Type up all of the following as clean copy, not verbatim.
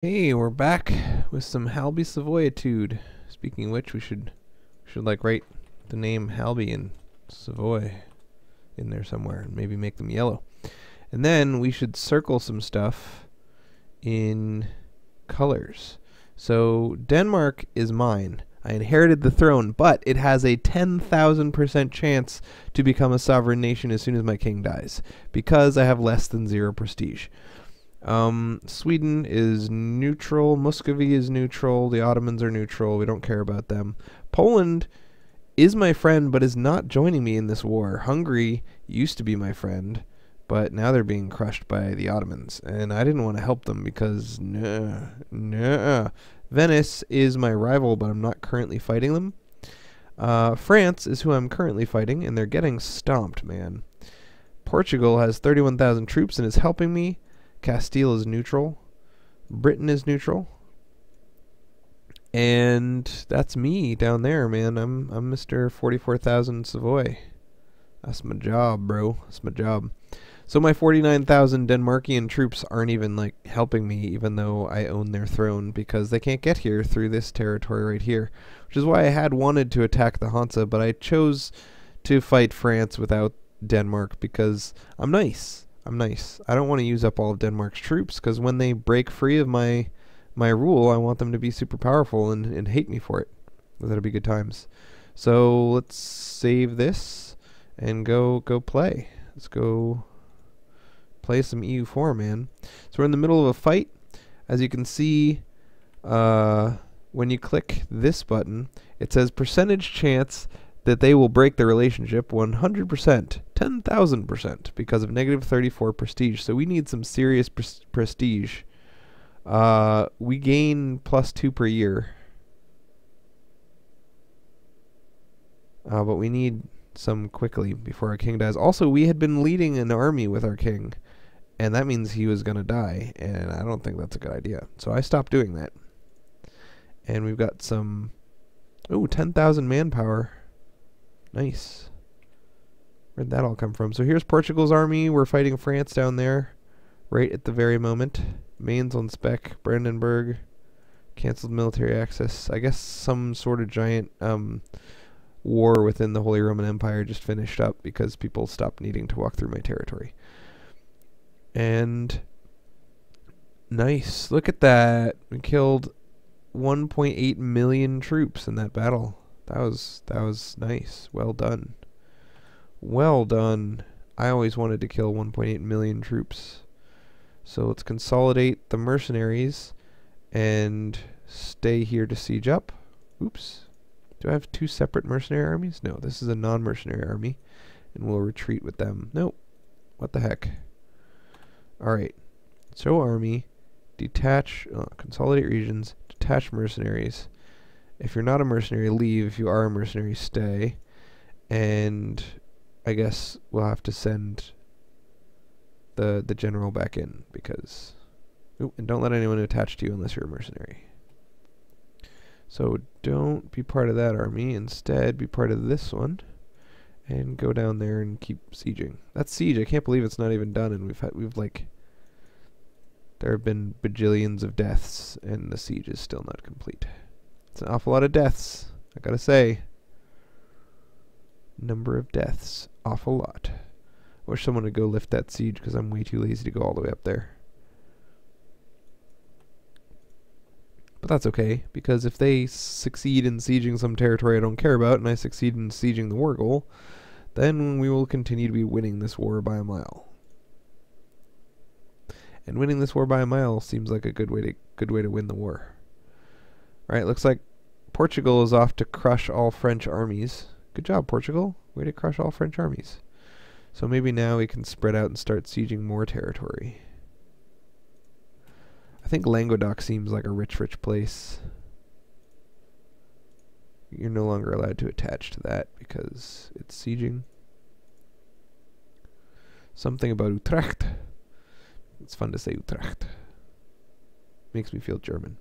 Hey, we're back with some Halby Savoyitude. Speaking of which, we should like write the name Halby and Savoy in there somewhere and maybe make them yellow. And then we should circle some stuff in colors. So Denmark is mine. I inherited the throne, but it has a 10,000% chance to become a sovereign nation as soon as my king dies, because I have less than 0 prestige. Sweden is neutral, Muscovy is neutral, the Ottomans are neutral, we don't care about them. Poland is my friend, but is not joining me in this war. Hungary used to be my friend, but now they're being crushed by the Ottomans, and I didn't want to help them because, nah. Venice is my rival, but I'm not currently fighting them. France is who I'm currently fighting, and they're getting stomped, man. Portugal has 31,000 troops and is helping me. Castile is neutral. Britain is neutral. And that's me down there, man. I'm Mr. 44,000 Savoy. That's my job, bro. That's my job. So my 49,000 Denmarkian troops aren't even like helping me, even though I own their throne, because they can't get here through this territory right here. Which is why I had wanted to attack the Hansa, but I chose to fight France without Denmark because I'm nice. I don't want to use up all of Denmark's troops, because when they break free of my rule, I want them to be super powerful and hate me for it. That'll be good times. So let's save this and go play. Let's go play some EU4, man. So we're in the middle of a fight. As you can see, when you click this button, it says percentage chance that they will break the relationship 100%, 10,000%, because of negative 34 prestige. So we need some serious prestige. We gain +2 per year. But we need some quickly before our king dies. Also, we had been leading an army with our king, and that means he was going to die, and I don't think that's a good idea. So I stopped doing that. And we've got some... ooh, 10,000 manpower. Nice. Where'd that all come from? So here's Portugal's army. We're fighting France down there right at the very moment. Mainz on spec. Brandenburg. Cancelled military access. I guess some sort of giant war within the Holy Roman Empire just finished up because people stopped needing to walk through my territory. And nice. Look at that. We killed 1.8 million troops in that battle. That was nice. Well done. Well done. I always wanted to kill 1.8 million troops. So let's consolidate the mercenaries and stay here to siege up. Oops. Do I have 2 separate mercenary armies? No, this is a non-mercenary army, and we'll retreat with them. Nope. What the heck? Alright. Show army. Detach. Consolidate regions. Detach mercenaries. If you're not a mercenary, leave. If you are a mercenary, stay. And I guess we'll have to send the general back in, because... ooh, and don't let anyone attach to you unless you're a mercenary. So don't be part of that army. Instead, be part of this one. And go down there and keep sieging. That's siege. I can't believe it's not even done, and we've like... there have been bajillions of deaths, and the siege is still not complete. It's an awful lot of deaths, I gotta say. Number of deaths, awful lot. I wish someone would go lift that siege, because I'm way too lazy to go all the way up there. But that's okay, because if they succeed in sieging some territory I don't care about, and I succeed in sieging the war goal, then we will continue to be winning this war by a mile. And winning this war by a mile seems like a good way to win the war. Alright, looks like Portugal is off to crush all French armies. Good job, Portugal. Way to crush all French armies. So maybe now we can spread out and start sieging more territory. I think Languedoc seems like a rich place. You're no longer allowed to attach to that because it's sieging. Something about Utrecht. It's fun to say Utrecht. Makes me feel German.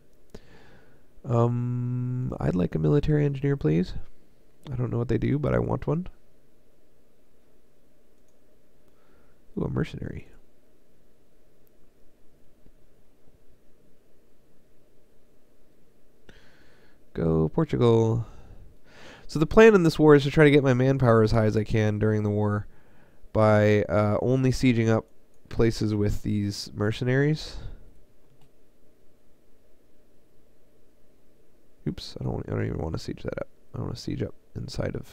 I'd like a military engineer, please. I don't know what they do, but I want one. Ooh, a mercenary. go Portugal. So the plan in this war is to try to get my manpower as high as I can during the war by only sieging up places with these mercenaries. Oops, I don't even want to siege that up. I want to siege up inside of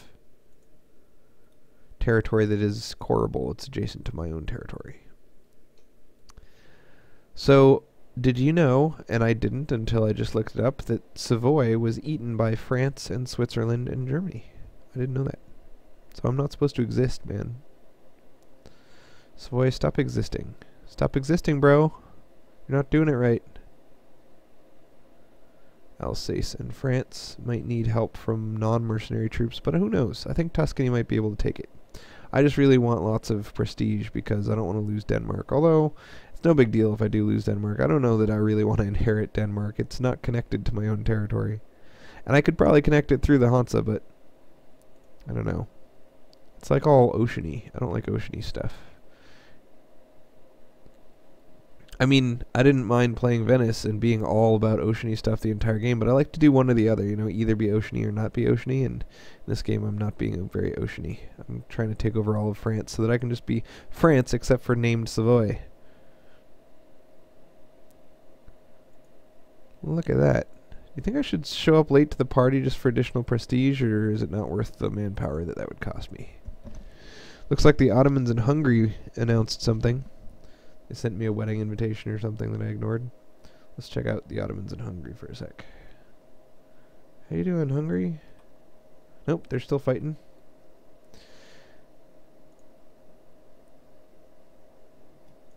territory that is coreable. It's adjacent to my own territory. So, did you know, and I didn't until I just looked it up, that Savoy was eaten by France and Switzerland and Germany? I didn't know that. So I'm not supposed to exist, man. Savoy, stop existing. Stop existing, bro. You're not doing it right. Alsace and France might need help from non-mercenary troops, but who knows? I think Tuscany might be able to take it. I just really want lots of prestige because I don't want to lose Denmark, although it's no big deal if I do lose Denmark. I don't know that I really want to inherit Denmark. It's not connected to my own territory. And I could probably connect it through the Hansa, but I don't know. It's like all oceany. I don't like oceany stuff. I mean, I didn't mind playing Venice and being all about oceany stuff the entire game, but I like to do one or the other, you know, either be oceany or not be oceany, and in this game I'm not being very oceany. I'm trying to take over all of France so that I can just be France except for named Savoy. Look at that. You think I should show up late to the party just for additional prestige, or is it not worth the manpower that would cost me? Looks like the Ottomans in Hungary announced something. They sent me a wedding invitation or something that I ignored. Let's check out the Ottomans in Hungary for a sec. How you doing, Hungary? Nope, they're still fighting.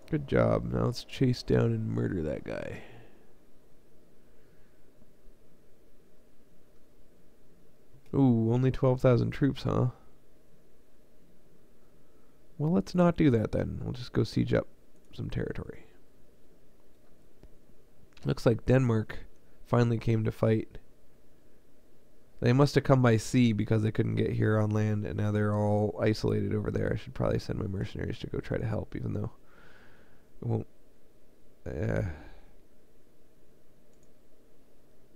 Good job. Now let's chase down and murder that guy. Ooh, only 12,000 troops, huh? Well, let's not do that then. We'll just go siege up some territory. Looks like Denmark finally came to fight. They must have come by sea because they couldn't get here on land, and now they're all isolated over there. I should probably send my mercenaries to go try to help, even though it won't.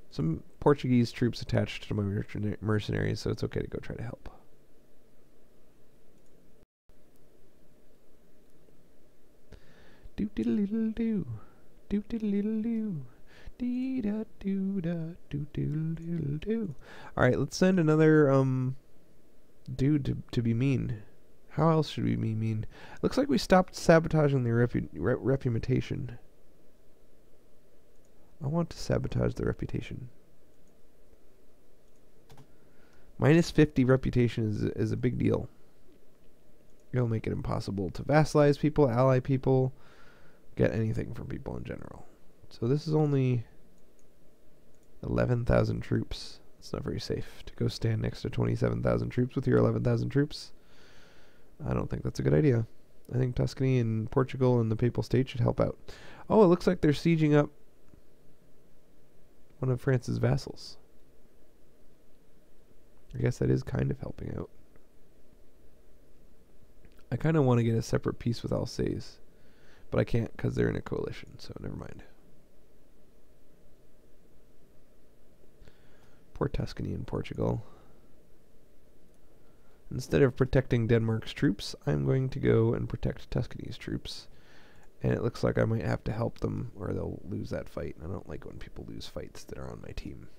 Some Portuguese troops attached to my mercenaries, so it's okay to go try to help. Do diddle do, do diddle do, dee da do da do diddle do. All right, let's send another dude to be mean. How else should we be mean? Looks like we stopped sabotaging the reputation. I want to sabotage the reputation. Minus 50 reputation is a big deal. It'll make it impossible to vassalize people, ally people, get anything from people in general. So this is only 11,000 troops. It's not very safe to go stand next to 27,000 troops with your 11,000 troops. I don't think that's a good idea. I think Tuscany and Portugal and the Papal State should help out. Oh, it looks like they're sieging up one of France's vassals. I guess that is kind of helping out. I kind of want to get a separate peace with Alsace, but I can't because they're in a coalition, so never mind. Poor Tuscany and Portugal. Instead of protecting Denmark's troops, I'm going to go and protect Tuscany's troops. And it looks like I might have to help them or they'll lose that fight. I don't like when people lose fights that are on my team.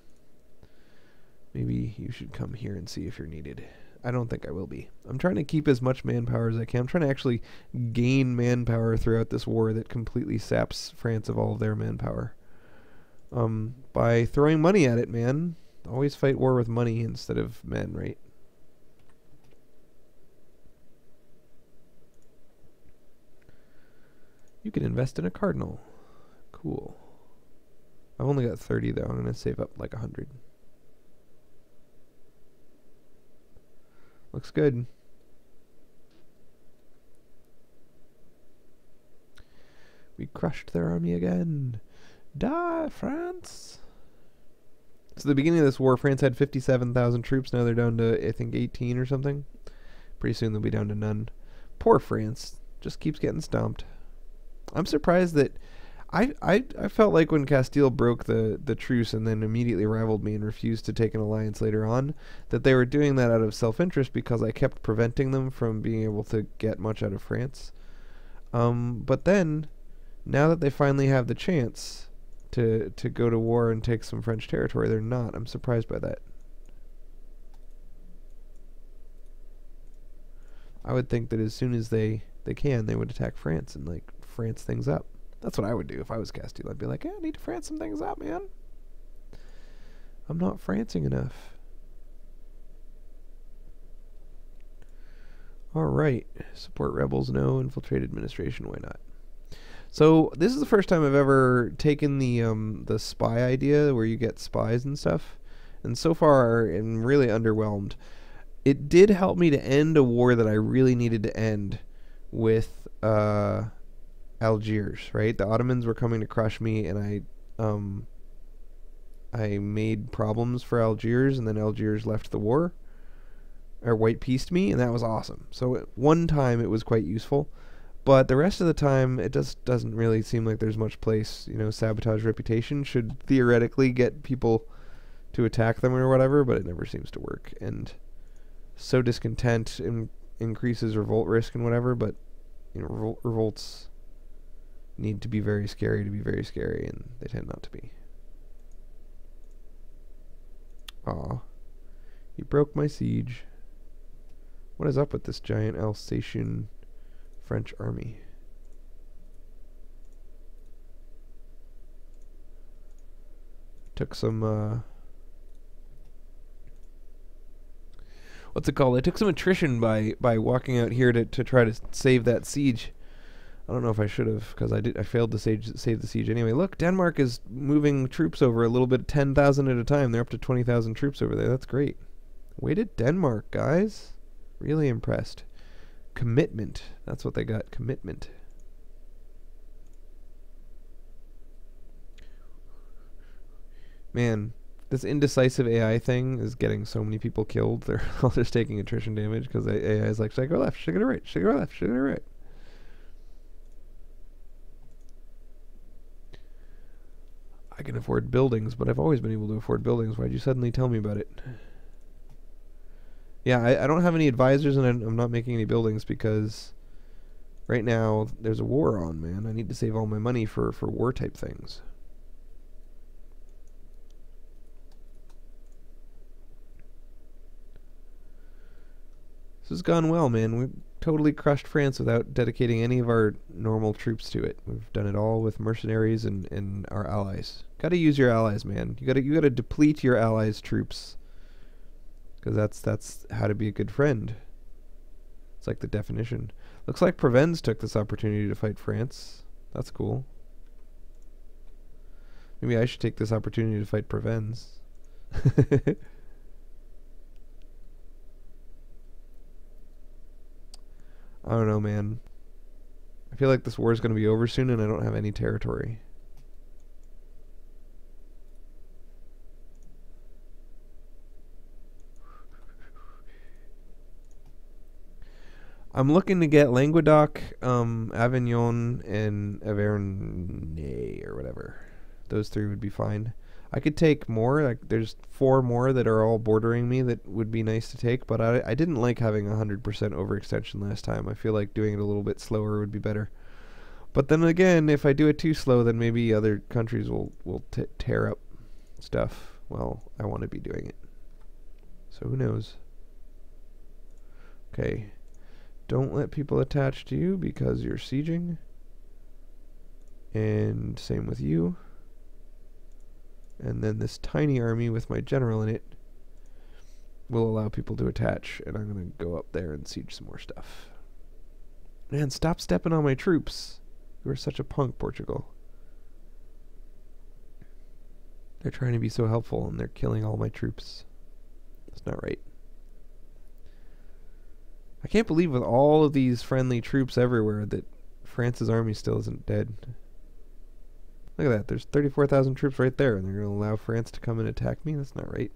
Maybe you should come here and see if you're needed. I don't think I will be. I'm trying to keep as much manpower as I can. I'm trying to actually gain manpower throughout this war that completely saps France of all of their manpower. By throwing money at it, man. Always fight war with money instead of men, right? You can invest in a cardinal. Cool. I've only got 30 though. I'm going to save up like 100. Looks good. We crushed their army again. Die, France! So the beginning of this war, France had 57,000 troops. Now they're down to, I think, 18 or something. Pretty soon they'll be down to none. Poor France. Just keeps getting stomped. I'm surprised that... I felt like when Castile broke the truce and then immediately rivaled me and refused to take an alliance later on, that they were doing that out of self-interest because I kept preventing them from being able to get much out of France. But then, now that they finally have the chance to go to war and take some French territory, they're not. I'm surprised by that. I would think that as soon as they can, they would attack France and, like, France things up. That's what I would do if I was Castile. I'd be like, yeah, I need to France some things up, man. I'm not Francing enough. Alright. Support rebels, no. Infiltrate administration, why not? So, this is the first time I've ever taken the spy idea where you get spies and stuff. And so far, I'm really underwhelmed. It did help me to end a war that I really needed to end with Algiers, right? The Ottomans were coming to crush me, and I made problems for Algiers, and then Algiers left the war, or white peaced me, and that was awesome. So at one time it was quite useful, but the rest of the time it doesn't really seem like there's much place. You know, sabotage reputation should theoretically get people to attack them or whatever, but it never seems to work. And so discontent increases revolt risk and whatever, but you know, revolts need to be very scary to be very scary, and they tend not to be. Aw. You broke my siege. What is up with this giant Alsatian French army? Took some, what's it called? I took some attrition by walking out here to try to save that siege. I don't know if I should have, because I failed to save the siege anyway. Look, Denmark is moving troops over a little bit, 10,000 at a time. They're up to 20,000 troops over there. That's great. Way to Denmark, guys. Really impressed. Commitment. That's what they got. Commitment. Man, this indecisive AI thing is getting so many people killed. They're all just taking attrition damage because AI is like, should I go left? Should I go right? Should I go left? Should I go right? I can afford buildings, but I've always been able to afford buildings. Why'd you suddenly tell me about it? Yeah, I don't have any advisors, and I'm not making any buildings because right now there's a war on, man. I need to save all my money for war type things. This has gone well, man. We've totally crushed France without dedicating any of our normal troops to it. We've done it all with mercenaries and our allies. Gotta use your allies, man. You gotta deplete your allies' troops, because that's how to be a good friend. It's like the definition. Looks like Provence took this opportunity to fight France. That's cool. Maybe I should take this opportunity to fight Provence. I don't know, man. I feel like this war is going to be over soon and I don't have any territory. I'm looking to get Languedoc, Avignon, and Auvergne, or whatever. Those three would be fine. I could take more. Like, there's 4 more that are all bordering me that would be nice to take, but I didn't like having 100% overextension last time. I feel like doing it a little bit slower would be better. But then again, if I do it too slow, then maybe other countries will tear up stuff while I want to be doing it. So who knows? Okay. Don't let people attach to you because you're sieging. And same with you. And then this tiny army with my general in it will allow people to attach, and I'm going to go up there and siege some more stuff. Man, stop stepping on my troops. You are such a punk, Portugal. They're trying to be so helpful, and they're killing all my troops. That's not right. I can't believe with all of these friendly troops everywhere that France's army still isn't dead. Look at that. There's 34,000 troops right there, and they're going to allow France to come and attack me? That's not right.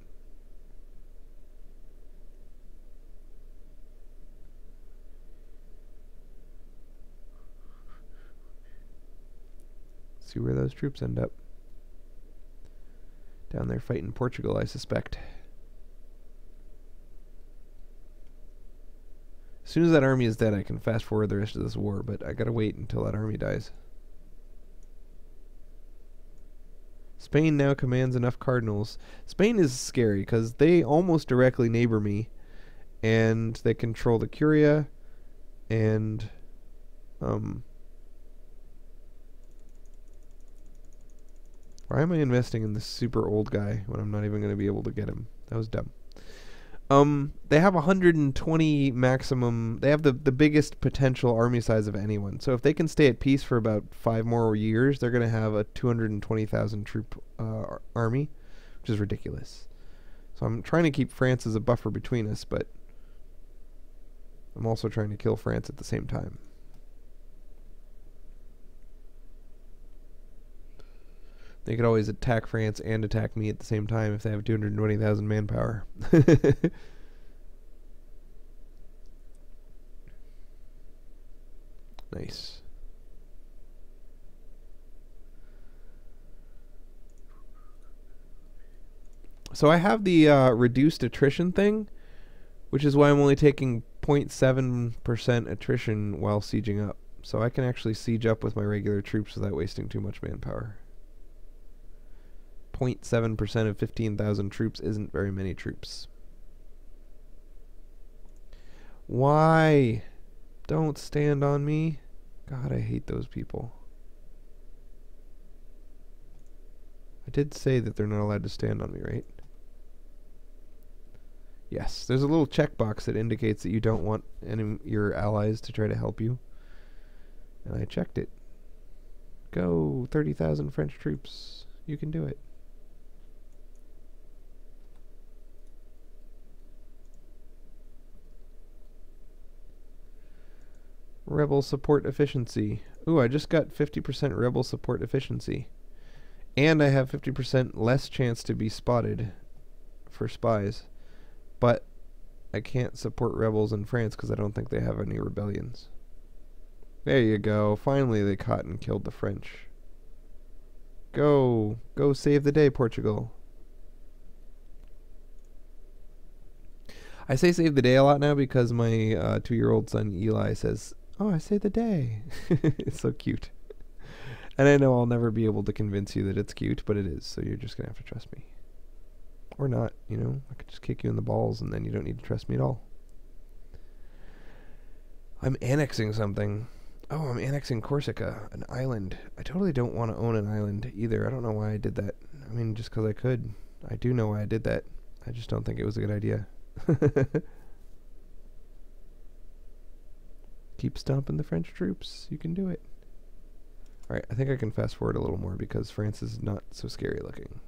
See see where those troops end up. Down there fighting Portugal, I suspect. As soon as that army is dead, I can fast forward the rest of this war, but I gotta wait until that army dies. Spain now commands enough cardinals. Spain is scary because they almost directly neighbor me, and they control the Curia, and why am I investing in this super old guy when I'm not even going to be able to get him? That was dumb. They have 120 maximum. They have the biggest potential army size of anyone. So if they can stay at peace for about 5 more years, they're going to have a 220,000 troop army, which is ridiculous. So I'm trying to keep France as a buffer between us, but I'm also trying to kill France at the same time. They could always attack France and attack me at the same time if they have 220,000 manpower. Nice. So I have the reduced attrition thing, which is why I'm only taking 0.7% attrition while sieging up. So I can actually siege up with my regular troops without wasting too much manpower. 0.7% of 15,000 troops isn't very many troops. Why? Don't stand on me. God, I hate those people. I did say that they're not allowed to stand on me, right? Yes, there's a little checkbox that indicates that you don't want any your allies to try to help you. And I checked it. Go, 30,000 French troops. You can do it. Rebel support efficiency. Ooh, I just got 50% rebel support efficiency. And I have 50% less chance to be spotted for spies. But I can't support rebels in France because I don't think they have any rebellions. There you go. Finally they caught and killed the French. Go. Go save the day, Portugal. I say save the day a lot now because my 2-year-old son Eli says, "Oh, I saved the day." It's so cute. And I know I'll never be able to convince you that it's cute, but it is, so you're just going to have to trust me. Or not, you know. I could just kick you in the balls and then you don't need to trust me at all. I'm annexing something. Oh, I'm annexing Corsica, an island. I totally don't want to own an island either. I don't know why I did that. I mean, just because I could. I do know why I did that. I just don't think it was a good idea. Keep stomping the French troops. You can do it. Alright, I think I can fast forward a little more because France is not so scary looking.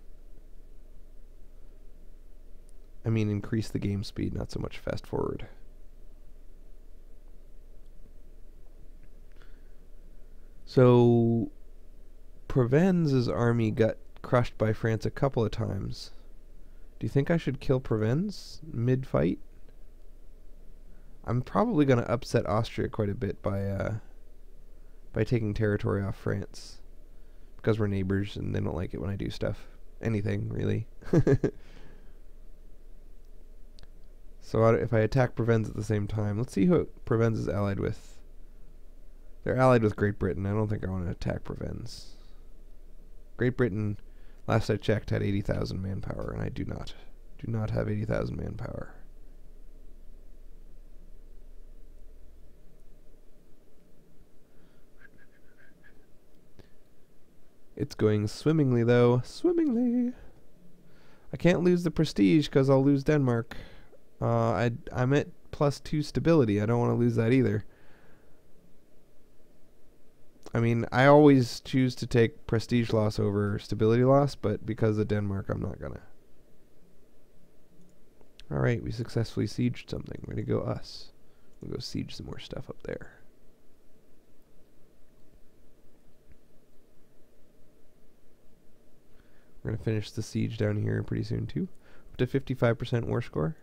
I mean, increase the game speed, not so much fast forward. So, Provenz's army got crushed by France a couple of times. Do you think I should kill Provenz mid-fight? I'm probably going to upset Austria quite a bit by taking territory off France. Because we're neighbors and they don't like it when I do stuff. Anything, really. So if I attack Provence at the same time, let's see who Provence is allied with. They're allied with Great Britain. I don't think I want to attack Provence. Great Britain, last I checked, had 80,000 manpower, and I do not have 80,000 manpower. It's going swimmingly, though. Swimmingly. I can't lose the prestige because I'll lose Denmark. I'm at +2 stability. I don't want to lose that either. I mean, I always choose to take prestige loss over stability loss, but because of Denmark, I'm not gonna. Alright, we successfully sieged something. Way to go, us. We'll go siege some more stuff up there. We're gonna finish the siege down here pretty soon, too. Up to 55% war score.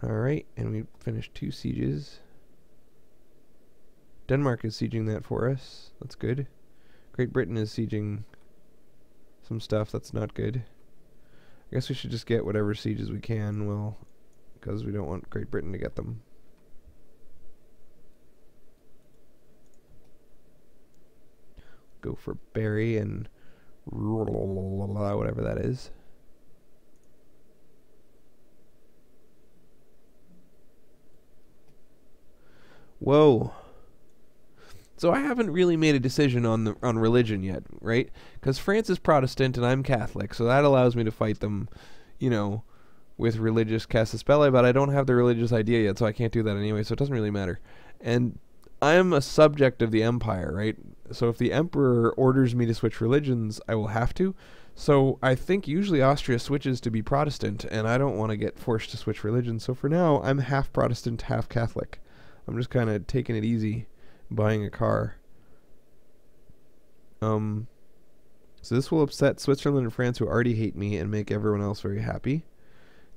Alright, and we finished 2 sieges. Denmark is sieging that for us. That's good. Great Britain is sieging some stuff. That's not good. I guess we should just get whatever sieges we can, well, because we don't want Great Britain to get them. Go for Barry and whatever that is. Whoa. So I haven't really made a decision on religion yet, right? Because France is Protestant and I'm Catholic, so that allows me to fight them, you know, with religious casus belli, but I don't have the religious idea yet, so I can't do that anyway, so it doesn't really matter. And I am a subject of the empire, right? So if the emperor orders me to switch religions, I will have to. So I think usually Austria switches to be Protestant, and I don't want to get forced to switch religions. So for now, I'm half Protestant, half Catholic. I'm just kind of taking it easy, buying a car. So this will upset Switzerland and France, who already hate me, and make everyone else very happy.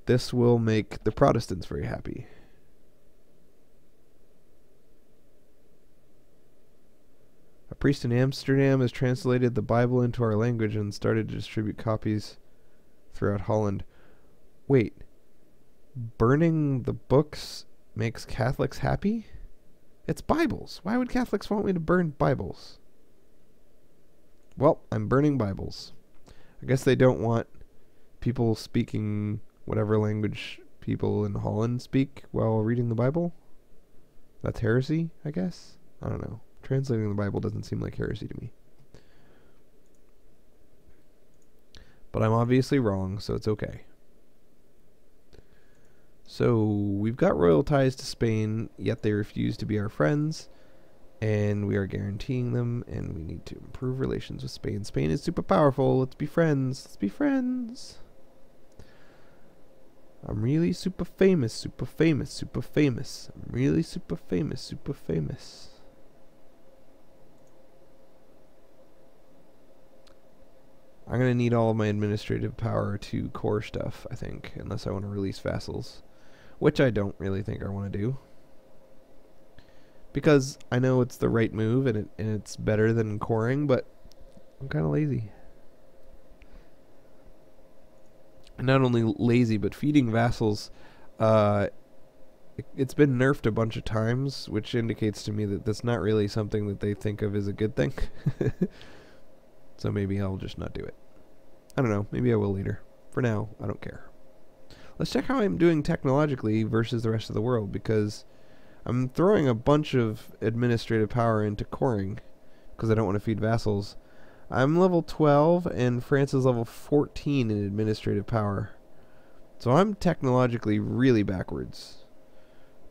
This will make the Protestants very happy. A priest in Amsterdam has translated the Bible into our language and started to distribute copies throughout Holland. Wait, burning the books makes Catholics happy? It's Bibles. Why would Catholics want me to burn Bibles? Well, I'm burning Bibles. I guess they don't want people speaking whatever language people in Holland speak while reading the Bible. That's heresy, I guess? I don't know. Translating the Bible doesn't seem like heresy to me. But I'm obviously wrong, so it's okay. So, we've got royal ties to Spain, yet they refuse to be our friends, and we are guaranteeing them, and we need to improve relations with Spain. Spain is super powerful. Let's be friends. Let's be friends. I'm really super famous, super famous, super famous. I'm really super famous, super famous. I'm going to need all of my administrative power to core stuff, I think, unless I want to release vassals, which I don't really think I want to do. Because I know it's the right move and it's better than coring, but I'm kind of lazy. And not only lazy, but feeding vassals, it's been nerfed a bunch of times, which indicates to me that that's not really something that they think of as a good thing. So maybe I'll just not do it. I don't know. Maybe I will later. For now, I don't care. Let's check how I'm doing technologically versus the rest of the world, because I'm throwing a bunch of administrative power into coring, because I don't want to feed vassals. I'm level 12, and France is level 14 in administrative power. So I'm technologically really backwards.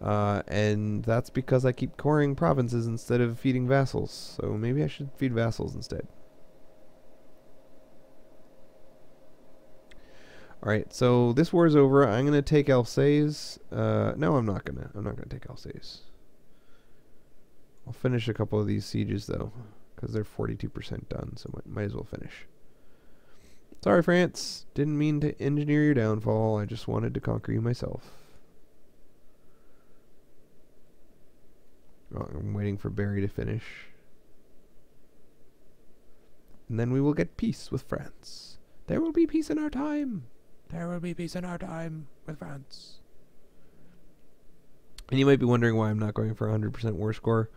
And that's because I keep coring provinces instead of feeding vassals. So maybe I should feed vassals instead. Alright, so this war's over. I'm gonna take Alsace. No, I'm not gonna take Alsace. I'll finish a couple of these sieges though, because they're 42% done, so might as well finish. Sorry, France. Didn't mean to engineer your downfall. I just wanted to conquer you myself. Oh, I'm waiting for Barry to finish. And then we will get peace with France. There will be peace in our time. There will be peace in our time with France. And you might be wondering why I'm not going for 100% war score.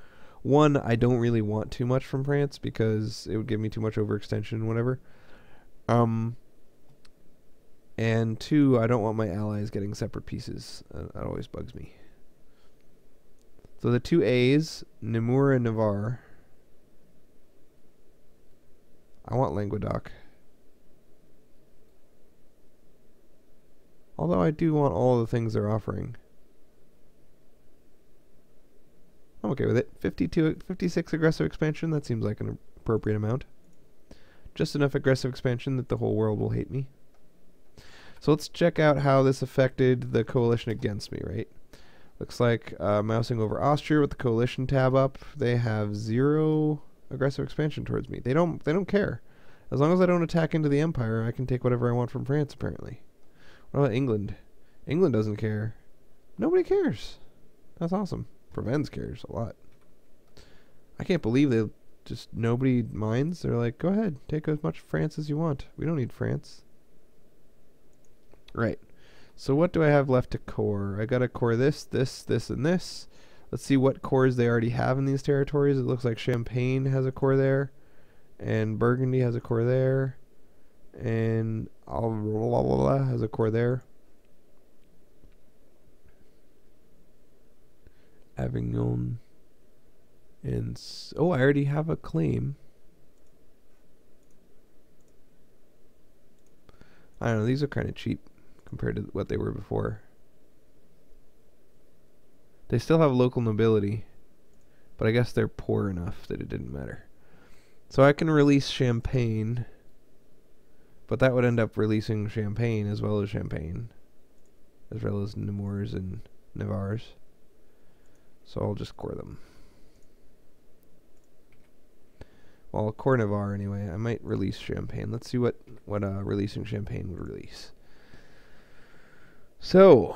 One, I don't really want too much from France because it would give me too much overextension, whatever. And two, I don't want my allies getting separate pieces. That always bugs me. So the two A's, Namur and Navarre. I want Languedoc. Although I do want all the things they're offering. I'm okay with it. 56 aggressive expansion, that seems like an appropriate amount. Just enough aggressive expansion that the whole world will hate me. So let's check out how this affected the coalition against me, right? Looks like mousing over Austria with the coalition tab up, they have 0 aggressive expansion towards me. They don't care. As long as I don't attack into the empire, I can take whatever I want from France, apparently. What about England? England doesn't care. Nobody cares. That's awesome. Provence cares a lot. I can't believe they just nobody minds. They're like, go ahead, take as much France as you want. We don't need France. Right. So what do I have left to core? I gotta core this, this, this, and this. Let's see what cores they already have in these territories. It looks like Champagne has a core there, and Burgundy has a core there, and Alva has a core there. Avignon. And oh, I already have a claim. I don't know, these are kind of cheap compared to what they were before. They still have local nobility, but I guess they're poor enough that it didn't matter. So I can release Champagne, but that would end up releasing Champagne as well as Champagne, as well as Nemours and Navars. So I'll just core them. Well, I'll core Navarre anyway. I might release Champagne. Let's see what releasing Champagne would release. So,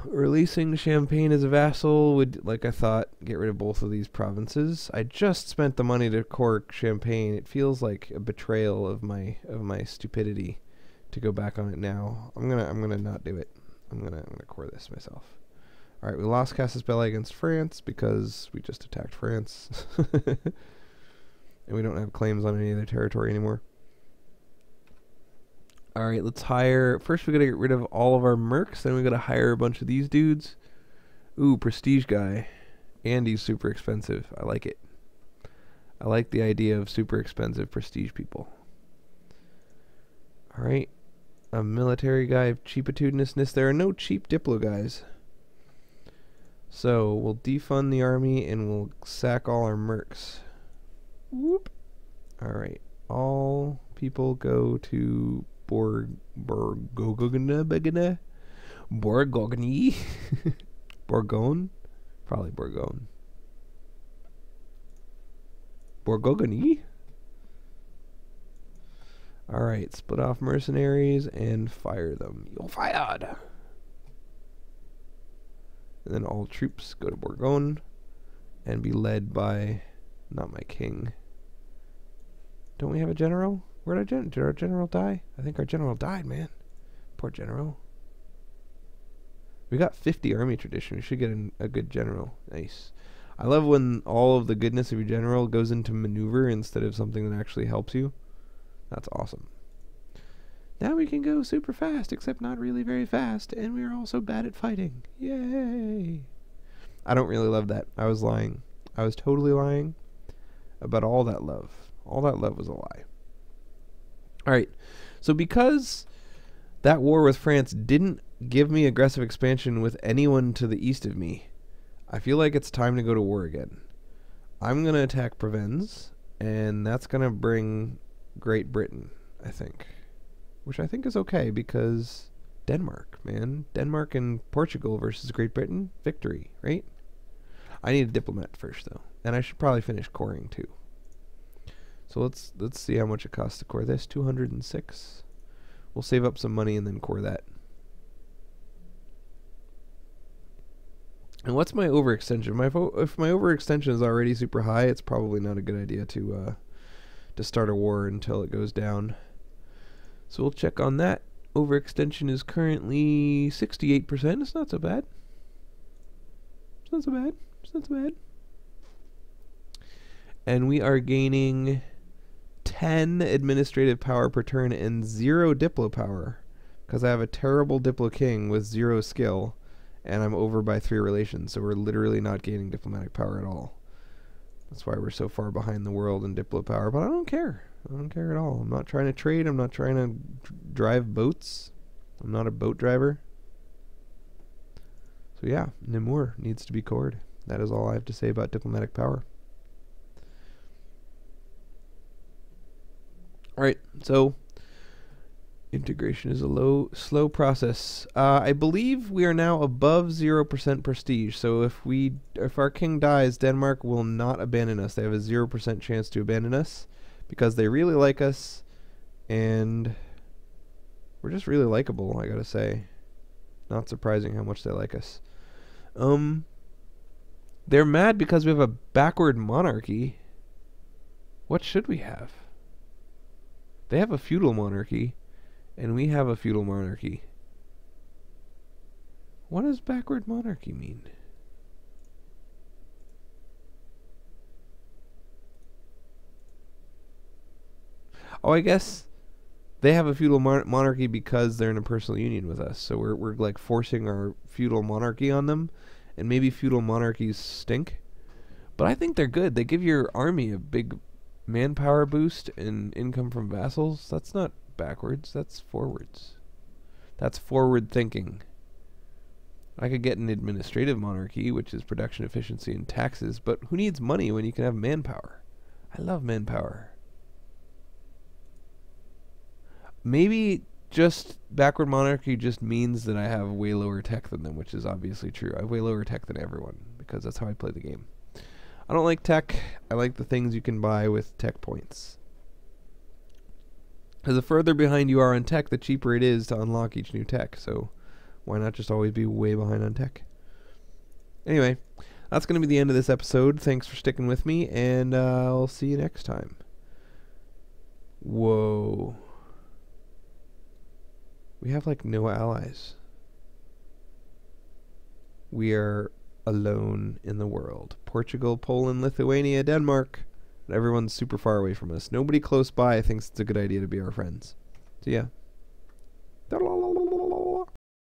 releasing Champagne as a vassal would, like I thought, get rid of both of these provinces. I just spent the money to core Champagne. It feels like a betrayal of my stupidity to go back on it now. I'm gonna not do it. I'm gonna core this myself. All right, we lost Casus Belli against France because we just attacked France, and we don't have claims on any of their territory anymore. All right, let's hire. First, we gotta get rid of all of our mercs. Then we gotta hire a bunch of these dudes. Ooh, prestige guy, and he's super expensive. I like it. I like the idea of super expensive prestige people. All right, a military guy, cheapitudinousness. There are no cheap Diplo guys. So we'll defund the army and we'll sack all our mercs. Whoop. All right, all people go to Bourgogne, Bourgogne, probably Bourgogne. Bourgogne. All right, split off mercenaries and fire them. You're fired. And then all troops go to Bourgogne and be led by, not my king. Don't we have a general? Where did our general die? I think our general died, man. Poor general. We got 50 army tradition. We should get a good general. Nice. I love when all of the goodness of your general goes into maneuver instead of something that actually helps you. That's awesome. Now we can go super fast, except not really very fast, and we are also bad at fighting. Yay! I don't really love that. I was lying. I was totally lying about all that love. All that love was a lie. Alright, so because that war with France didn't give me aggressive expansion with anyone to the east of me, I feel like it's time to go to war again. I'm going to attack Provence, and that's going to bring Great Britain, I think. Which I think is okay, because Denmark, man. Denmark and Portugal versus Great Britain, victory, right? I need a diplomat first, though. And I should probably finish coring, too. So let's see how much it costs to core this. 206. We'll save up some money and then core that. And what's my overextension? If my overextension is already super high, it's probably not a good idea to start a war until it goes down. So we'll check on that. Overextension is currently 68%. It's not so bad. It's not so bad. It's not so bad. And we are gaining 10 administrative power per turn and 0 diplo power, because I have a terrible diplo king with 0 skill, and I'm over by 3 relations, so we're literally not gaining diplomatic power at all. That's why we're so far behind the world in diplo power, but I don't care. I don't care at all. I'm not trying to trade. I'm not trying to drive boats. I'm not a boat driver. So yeah, Namur needs to be cored. That is all I have to say about diplomatic power. Alright, so integration is a slow process. I believe we are now above 0% prestige, so if our king dies, Denmark will not abandon us. They have a 0% chance to abandon us, because they really like us, and we're just really likable, I gotta say. Not surprising how much they like us. They're mad because we have a backward monarchy. What should we have? They have a feudal monarchy, and we have a feudal monarchy. What does backward monarchy mean? Oh, I guess they have a feudal monarchy because they're in a personal union with us. So we're like forcing our feudal monarchy on them, and maybe feudal monarchies stink. But I think they're good. They give your army a big manpower boost and income from vassals. That's not backwards. That's forwards. That's forward thinking. I could get an administrative monarchy, which is production efficiency and taxes, but who needs money when you can have manpower? I love manpower. Maybe just backward monarchy just means that I have way lower tech than them, which is obviously true. I have way lower tech than everyone, because that's how I play the game. I don't like tech. I like the things you can buy with tech points. Because the further behind you are on tech, the cheaper it is to unlock each new tech. So why not just always be way behind on tech? Anyway, that's going to be the end of this episode. Thanks for sticking with me, and I'll see you next time. Whoa. We have like no allies. We are alone in the world. Portugal, Poland, Lithuania, Denmark. And everyone's super far away from us. Nobody close by thinks it's a good idea to be our friends. So yeah.